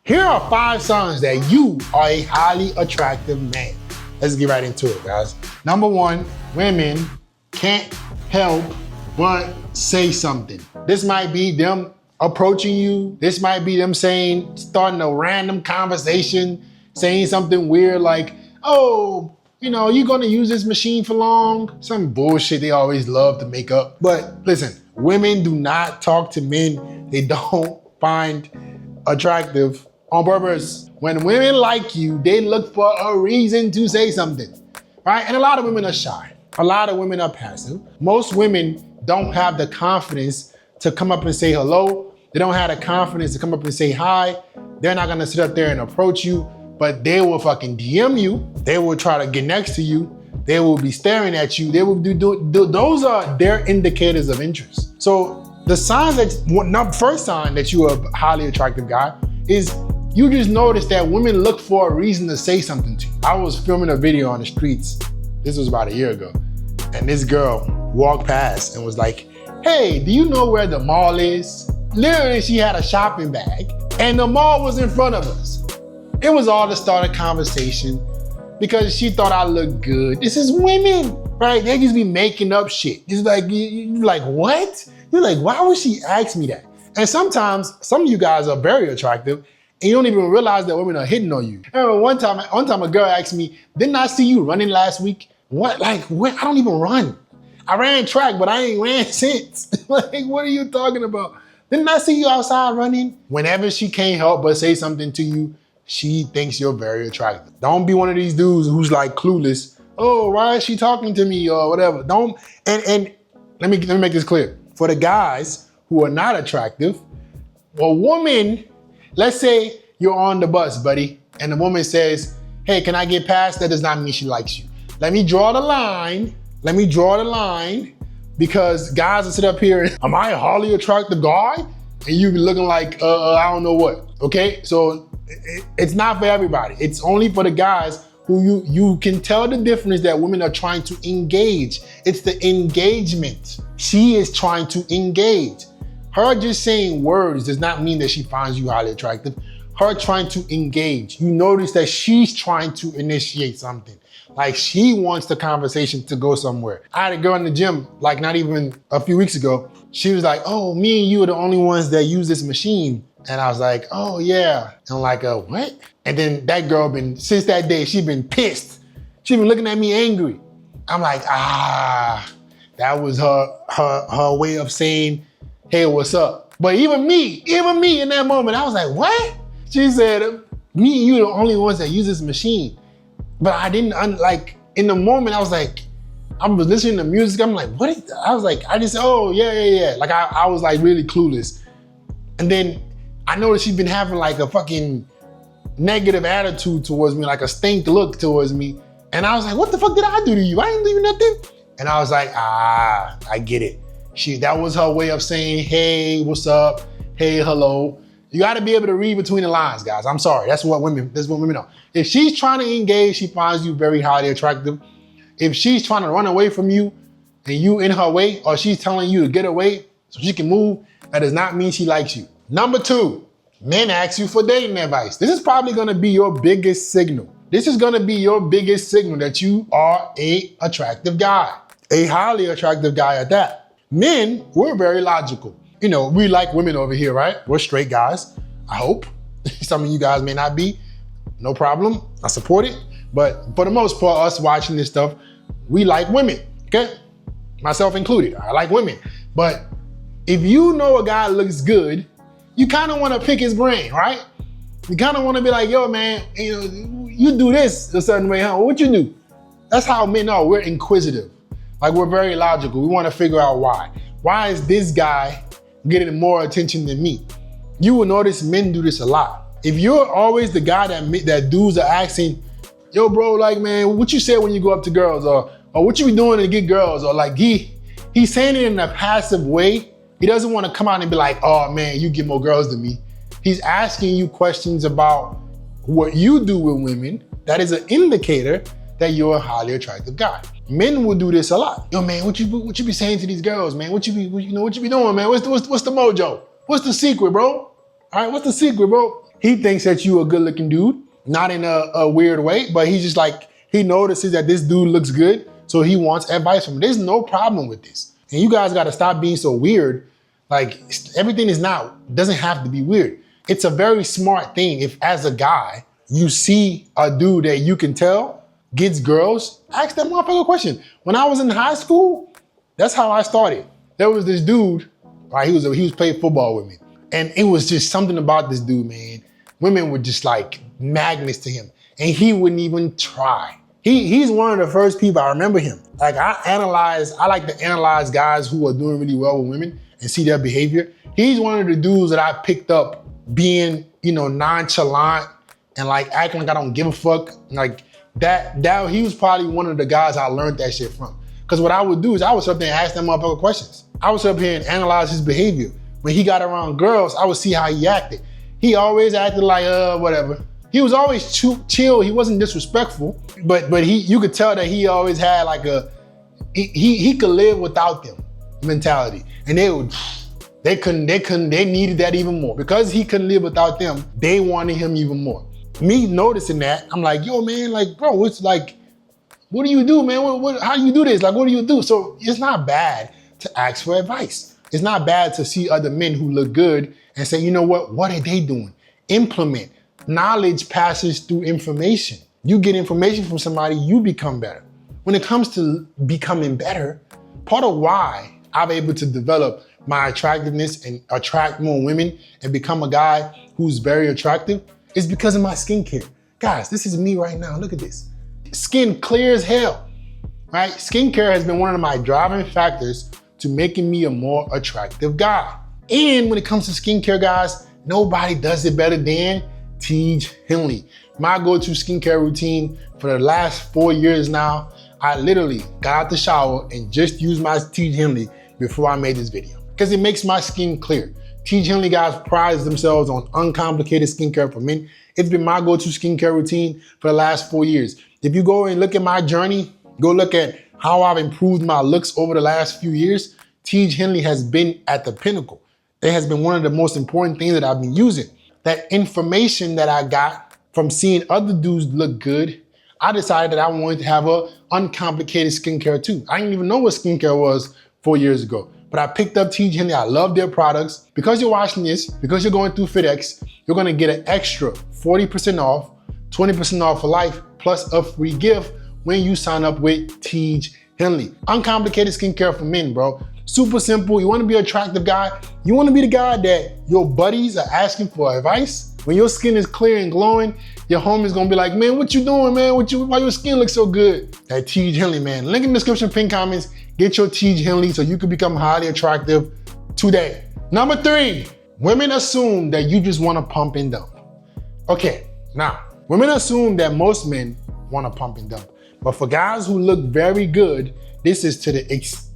Here are 5 signs that you are a highly attractive man. Let's get right into it, guys. Number 1, women can't help but say something. This might be them approaching you. This might be them starting a random conversation, saying something weird like, oh, you know, you gonna use this machine for long? Some bullshit they always love to make up. But listen, women do not talk to men they don't find attractive on purpose. When women like you, they look for a reason to say something, right? And a lot of women are shy. A lot of women are passive. Most women don't have the confidence to come up and say hello. They don't have the confidence to come up and say hi. They're not gonna sit up there and approach you, but they will fucking DM you. They will try to get next to you. They will be staring at you. They will those are their indicators of interest. So the signs first sign that you are a highly attractive guy is you just notice that women look for a reason to say something to you. I was filming a video on the streets. This was about a year ago. And this girl walked past and was like, hey, do you know where the mall is? Literally, she had a shopping bag and the mall was in front of us. It was all to start a conversation because she thought I looked good. This is women, right? They just be making up shit. It's like, you're like, what? You're like, why would she ask me that? And sometimes, some of you guys are very attractive and you don't even realize that women are hitting on you. I remember one time a girl asked me, didn't I see you running last week? What? Like, what? I don't even run. I ran track, but I ain't ran since. Like, what are you talking about? Didn't I see you outside running? Whenever she can't help but say something to you, she thinks you're very attractive. Don't be one of these dudes who's like clueless. Oh, why is she talking to me or whatever? Don't, and let me make this clear. For the guys who are not attractive, a woman, let's say you're on the bus, buddy, and the woman says, hey, can I get past? That does not mean she likes you. Let me draw the line. Let me draw the line because guys will sit up here and, am I a highly attractive guy? And you be looking like, I don't know what, okay? So it's not for everybody. It's only for the guys who you can tell the difference that women are trying to engage. It's the engagement. She is trying to engage. Her just saying words does not mean that she finds you highly attractive. Her trying to engage. You notice that she's trying to initiate something. Like she wants the conversation to go somewhere. I had a girl in the gym, like not even a few weeks ago. She was like, oh, me and you are the only ones that use this machine. And I was like, oh yeah. And I'm like, what? And then that girl since that day, she been pissed. She been looking at me angry. I'm like, that was her way of saying, hey, what's up? But even me in that moment, I was like, what? She said, me and you are the only ones that use this machine. But I didn't, in the moment, I was like, I was listening to music. I'm like, what is that? I was like, I just said, oh, yeah. Like I was like really clueless. And then I noticed she'd been having like a fucking negative attitude towards me, like a stink look towards me. And I was like, what the fuck did I do to you? I didn't do you nothing. And I was like, I get it. That was her way of saying, hey, what's up? Hey, hello. You gotta be able to read between the lines, guys. I'm sorry, that's what women know. If she's trying to engage, she finds you very highly attractive. If she's trying to run away from you and you in her way, or she's telling you to get away so she can move, that does not mean she likes you. Number 2, men ask you for dating advice. This is probably gonna be your biggest signal. This is gonna be your biggest signal that you are an attractive guy, a highly attractive guy at that. Men, we're very logical. You know, we like women over here, right? We're straight guys, I hope. Some of you guys may not be, no problem, I support it. But for the most part, us watching this stuff, we like women, okay? Myself included, I like women. But if you know a guy looks good, you kind of want to pick his brain, right? You kind of want to be like, yo, man, you do this a certain way, huh? What you do? That's how men are, we're inquisitive. Like we're very logical, we want to figure out why. Why is this guy getting more attention than me? You will notice men do this a lot. If you're always the guy that dudes are asking, yo bro, like man, what you say when you go up to girls, or what you be doing to get girls, or like he's saying it in a passive way. He doesn't want to come out and be like, oh man, you get more girls than me. He's asking you questions about what you do with women. That is an indicator that you're a highly attractive guy. Men will do this a lot. Yo man, what you be saying to these girls, man? What you be doing, man? What's the mojo? What's the secret, bro? All right, what's the secret, bro? He thinks that you a good looking dude, not in a weird way, but he's just like, he notices that this dude looks good, so he wants advice from him. There's no problem with this. And you guys gotta stop being so weird. Like, everything doesn't have to be weird. It's a very smart thing if, as a guy, you see a dude that you can tell gets girls, ask that motherfucker a question. When I was in high school, that's how I started. There was this dude, right? He was playing football with me. And it was just something about this dude, man. Women were just like magnets to him. And he wouldn't even try. He's one of the first people, I remember him. Like, I like to analyze guys who are doing really well with women and see their behavior. He's one of the dudes that I picked up being, nonchalant and like acting like I don't give a fuck. Like that he was probably one of the guys I learned that shit from. Cause what I would do is I would sit up there and ask that motherfucker questions. I would sit up here and analyze his behavior. When he got around girls, I would see how he acted. He always acted like, whatever. He was always chill. He wasn't disrespectful, but you could tell that he always had like he could live without them mentality. And they needed that even more. Because he couldn't live without them, they wanted him even more. Me noticing that, I'm like, yo, man, like, bro, it's like, what do you do, man? How do you do this? Like, what do you do? So it's not bad to ask for advice. It's not bad to see other men who look good and say, you know what are they doing? Implement. Knowledge passes through information. You get information from somebody, you become better. When it comes to becoming better, part of why I'm able to develop my attractiveness and attract more women and become a guy who's very attractive is because of my skincare. Guys, this is me right now. Look at this. Skin clear as hell, right? Skincare has been one of my driving factors to making me a more attractive guy. And when it comes to skincare, guys, nobody does it better than Tej Henley. My go-to skincare routine for the last 4 years now, I literally got out the shower and just used my Tej Henley before I made this video. Because it makes my skin clear. Tej Henley guys prides themselves on uncomplicated skincare for men. It's been my go-to skincare routine for the last 4 years. If you go and look at my journey, go look at how I've improved my looks over the last few years, Tej Henley has been at the pinnacle. It has been one of the most important things that I've been using. That information that I got from seeing other dudes look good, I decided that I wanted to have a uncomplicated skincare too. I didn't even know what skincare was 4 years ago, but I picked up Tej Henley. I love their products. Because you're watching this, because you're going through FedEx, you're gonna get an extra 40% off, 20% off for life, plus a free gift when you sign up with Tej Henley. Uncomplicated skincare for men, bro. Super simple. You wanna be an attractive guy. You wanna be the guy that your buddies are asking for advice. When your skin is clear and glowing, your homie's gonna be like, man, what you doing, man? Why your skin looks so good? That Tej Henley, man. Link in the description, pin comments. Get your Tej Henley so you can become highly attractive today. Number 3, women assume that you just wanna pump and dump. Okay, now, women assume that most men wanna pump and dump. But for guys who look very good, this is to the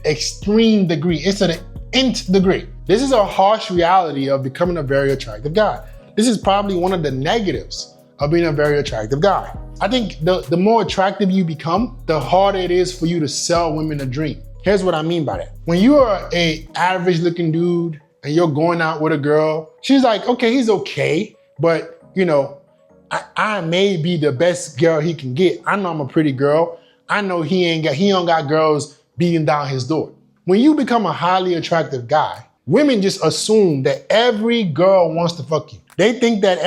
extreme degree. It's to the nth degree. This is a harsh reality of becoming a very attractive guy. This is probably one of the negatives of being a very attractive guy. I think the more attractive you become, the harder it is for you to sell women a dream. Here's what I mean by that. When you are an average looking dude and you're going out with a girl, she's like, okay, he's okay, but I may be the best girl he can get. I know I'm a pretty girl. I know he don't got girls beating down his door. When you become a highly attractive guy, women just assume that every girl wants to fuck you. They think that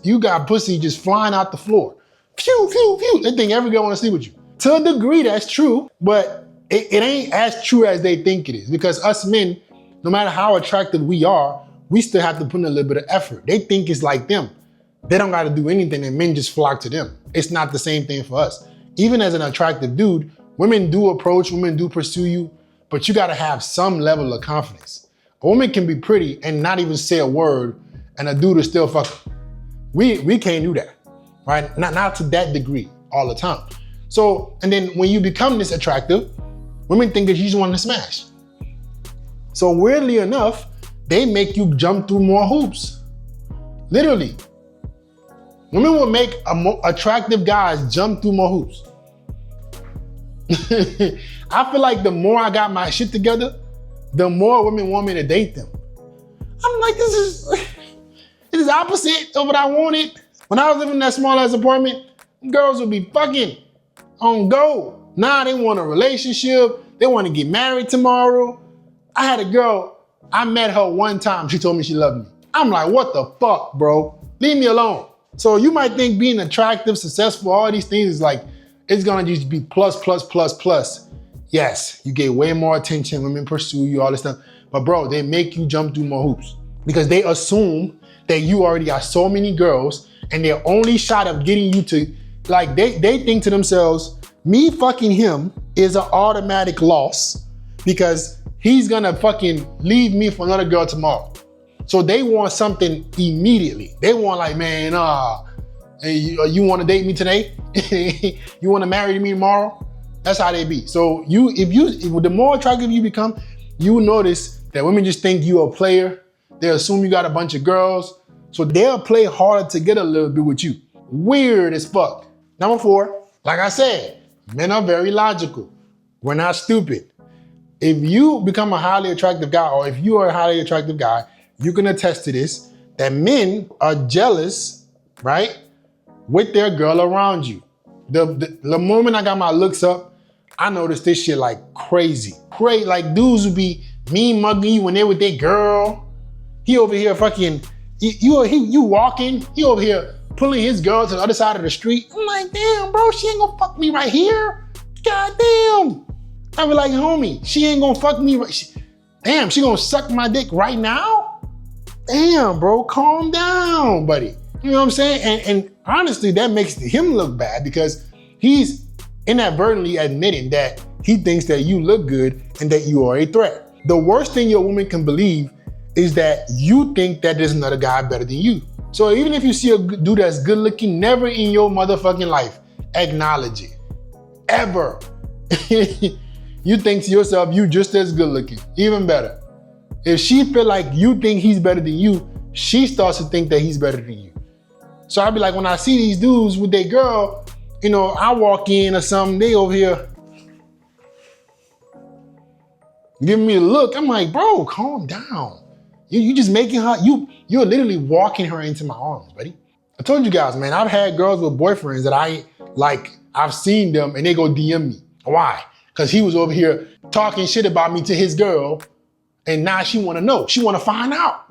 you got pussy just flying out the floor. Phew, phew, phew. They think every girl wants to sleep with you. To a degree, that's true, but it ain't as true as they think it is, because us men, no matter how attractive we are, we still have to put in a little bit of effort. They think it's like them. They don't got to do anything and men just flock to them. It's not the same thing for us. Even as an attractive dude, women do pursue you, but you got to have some level of confidence. A woman can be pretty and not even say a word and a dude is still fucking. We can't do that, right? Not to that degree all the time. So, and then when you become this attractive, women think that you just want to smash. So weirdly enough, they make you jump through more hoops. Literally. Women will make attractive guys jump through more hoops. I feel like the more I got my shit together, the more women want me to date them. I'm like, this is is opposite of what I wanted. When I was living in that small ass apartment, girls would be fucking on go. Now they want a relationship. They want to get married tomorrow. I had a girl, I met her one time. She told me she loved me. I'm like, what the fuck, bro? Leave me alone. So you might think being attractive, successful, all these things is like, it's gonna just be plus, plus, plus, plus. Yes, you get way more attention, women pursue you, all this stuff. But bro, they make you jump through more hoops because they assume that you already got so many girls and their only shot of getting you to, like they think to themselves, me fucking him is an automatic loss because he's gonna fucking leave me for another girl tomorrow. So they want something immediately. They want like, man, hey, you wanna date me today? You wanna marry me tomorrow? That's how they be. So if the more attractive you become, you notice that women just think you a player. They assume you got a bunch of girls. So they'll play harder to get a little bit with you. Weird as fuck. Number 4, like I said, men are very logical. We're not stupid. If you become a highly attractive guy, or if you are a highly attractive guy, you can attest to this, that men are jealous, right, with their girl around you. The moment I got my looks up, I noticed this shit like crazy. Like dudes would be mean mugging you when they with their girl. He over here fucking, you walking, he over here pulling his girl to the other side of the street. I'm like, damn, bro, she ain't gonna fuck me right here. God damn. I be like, homie, she ain't gonna fuck me. Damn, she gonna suck my dick right now? Damn, bro, calm down, buddy. You know what I'm saying? And honestly, that makes him look bad because he's inadvertently admitting that he thinks that you look good and that you are a threat. The worst thing your woman can believe is that you think that there's another guy better than you. So even if you see a dude that's good looking, never in your motherfucking life acknowledge it. Ever. You think to yourself, you just as good looking, even better. If she feel like you think he's better than you, she starts to think that he's better than you. So I'd be like, when I see these dudes with their girl, you know, I walk in or something, they over here giving me a look. I'm like, bro, calm down. You just making her, you're literally walking her into my arms, buddy. I told you guys, man, I've had girls with boyfriends that I've seen them and they go DM me. Why? Because he was over here talking shit about me to his girl, and now she wanna know. She wanna find out.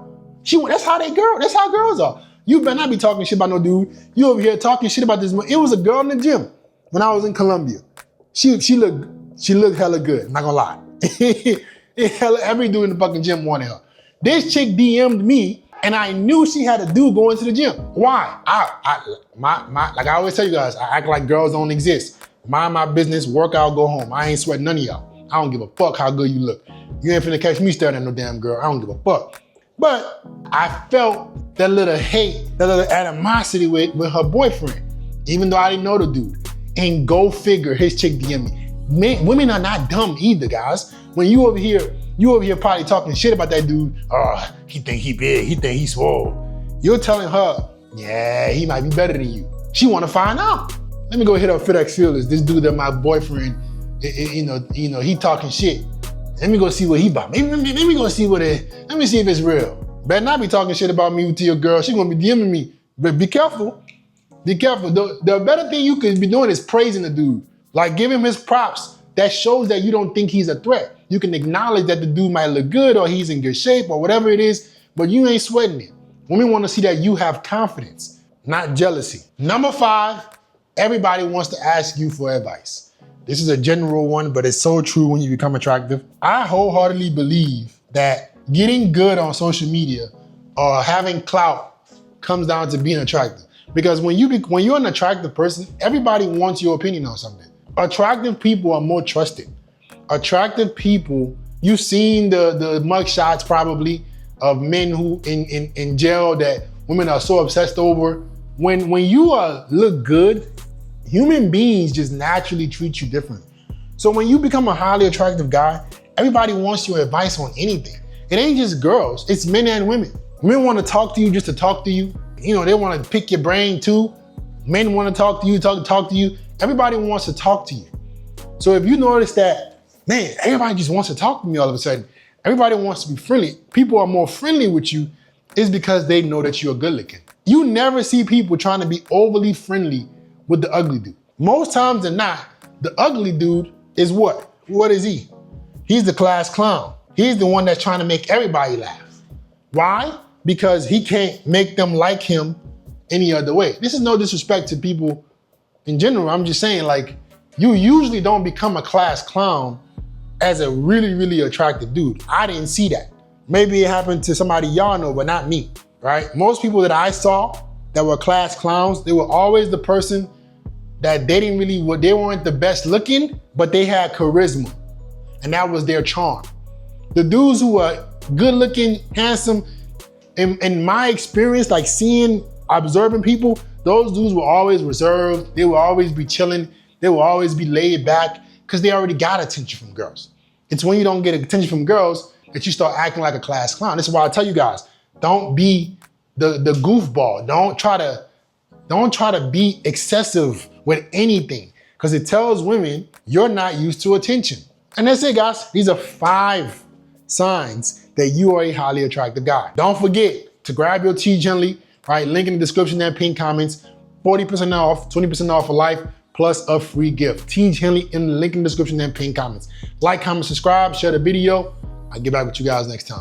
That's how girls are. You better not be talking shit about no dude. You over here talking shit about this. It was a girl in the gym when I was in Colombia. She looked hella good, I'm not gonna lie. Every dude in the fucking gym wanted her. This chick DM'd me, and I knew she had a dude going to the gym. Why? Like I always tell you guys, I act like girls don't exist. Mind my business, work out, go home. I ain't sweating none of y'all. I don't give a fuck how good you look. You ain't finna catch me staring at no damn girl. I don't give a fuck. But I felt that little hate, that little animosity with her boyfriend, even though I didn't know the dude. And go figure, his chick DM me. Women are not dumb either, guys. When you over here probably talking shit about that dude, he think he big, he think he swole. You're telling her, yeah, he might be better than you. She wanna find out. Let me go hit up FedEx Feelers. This dude that my boyfriend, he talking shit. Let me go see what he about. Maybe go see let me see if it's real. Better not be talking shit about me to your girl. She gonna be DMing me. But be careful. Be careful. The better thing you could be doing is praising the dude. Like give him his props. That shows that you don't think he's a threat. You can acknowledge that the dude might look good or he's in good shape or whatever it is, but you ain't sweating it. Women wanna see that you have confidence, not jealousy. Number 5, everybody wants to ask you for advice. This is a general one, but it's so true when you become attractive. I wholeheartedly believe that getting good on social media or having clout comes down to being attractive. Because when you're an attractive person, everybody wants your opinion on something. Attractive people are more trusted. Attractive people, you've seen the mug shots probably of men who in jail that women are so obsessed over. When you look good, human beings just naturally treat you different. So when you become a highly attractive guy, everybody wants your advice on anything. It ain't just girls, it's men and women. Men want to talk to you just to talk to you. You know, they want to pick your brain too. Men want to talk to you, talk to you. Everybody wants to talk to you. So if you notice that, man, everybody just wants to talk to me all of a sudden. Everybody wants to be friendly. People are more friendly with you is because they know that you're good looking. You never see people trying to be overly friendly with the ugly dude. Most times than not, the ugly dude is what? What is he? He's the class clown. He's the one that's trying to make everybody laugh. Why? Because he can't make them like him any other way. This is no disrespect to people in general. I'm just saying, like, you usually don't become a class clown as a really, really attractive dude. I didn't see that. Maybe it happened to somebody y'all know, but not me, right? Most people that I saw that were class clowns, they were always the person that they weren't the best looking, but they had charisma. And that was their charm. The dudes who were good looking, handsome, in my experience, like observing people, those dudes were always reserved. They will always be chilling. They will always be laid back because they already got attention from girls. It's when you don't get attention from girls that you start acting like a class clown. This is why I tell you guys, don't be the goofball. Don't try to be excessive with anything because it tells women you're not used to attention. And that's it, guys. These are 5 signs that you are a highly attractive guy. Don't forget to grab your T Gently, right? Link in the description there, pinned comments. 40% off, 20% off for life, plus a free gift. T Gently in the link in the description there, pinned comments. Like, comment, subscribe, share the video. I'll get back with you guys next time.